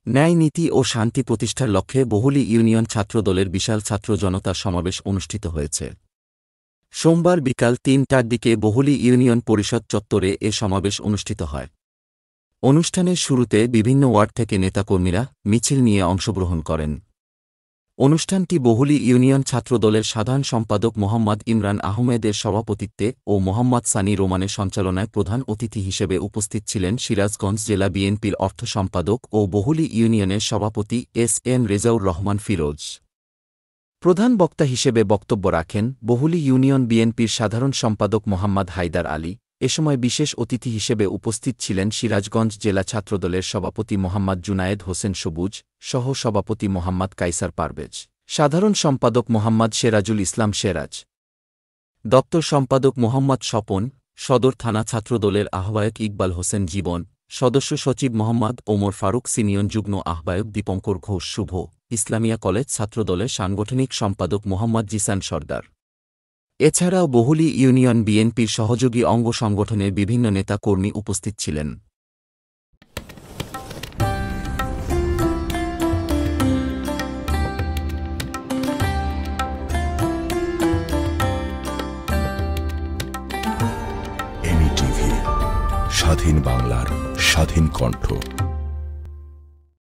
ন্যায় নীতি ও শান্তি প্রতিষ্ঠার লক্ষ্যে বহুলী ইউনিয়ন ছাত্রদলের বিশাল ছাত্র জনতা সমাবেশ অনুষ্ঠিত হয়েছে। সোমবার বিকাল ৩টার দিকে বহুলী ইউনিয়ন পরিষদ চত্বরে এ সমাবেশ অনুষ্ঠিত হয়। অনুষ্ঠানের শুরুতে বিভিন্ন ওয়ার্ড থেকে নেতাকর্মীরা মিছিল নিয়ে অংশগ্রহণ করেন। অনুষ্ঠানটি বহুলী ইউনিয়ন ছাত্রদলের সাধারণ সম্পাদক মোহাম্মদ ইমরান আহমেদের সভাপতিত্বে ও মোহাম্মদ সানি রোমানের সঞ্চালনায় প্রধান অতিথি হিসেবে উপস্থিত ছিলেন সিরাজগঞ্জ জেলা বিএনপির অর্থ সম্পাদক ও বহুলী ইউনিয়নের সভাপতি এস.এম. রেজাউর রহমান ফিরোজ। প্রধান বক্তা হিসেবে বক্তব্য রাখেন বহুলী ইউনিয়ন বিএনপির সাধারণ সম্পাদক মোহাম্মদ হায়দার আলী। এ সময় বিশেষ অতিথি হিসেবে উপস্থিত ছিলেন সিরাজগঞ্জ জেলা ছাত্রদলের সভাপতি মোহাম্মদ জুনায়েদ হোসেন সবুজ, সহ সভাপতি মোহাম্মদ কাইসার পারভেজ, সাধারণ সম্পাদক মোহাম্মদ সেরাজুল ইসলাম সেরাজ, দপ্তর সম্পাদক মোহাম্মদ স্বপন, সদর থানা ছাত্রদলের আহ্বায়ক ইকবাল হোসেন জীবন, সদস্য সচিব মোহাম্মদ ওমর ফারুক, সিনিয়র যুগ্ম আহ্বায়ক দীপঙ্কর ঘোষ শুভ, ইসলামিয়া কলেজ ছাত্রদলের সাংগঠনিক সম্পাদক মোহাম্মদ জিসান সর্দার। এছাড়াও বহুলী ইউনিয়ন বিএনপির সহযোগী অঙ্গ সংগঠনের বিভিন্ন নেতা কর্মী উপস্থিত ছিলেন। এমই টিভি, স্বাধীন বাংলার স্বাধীন কণ্ঠ।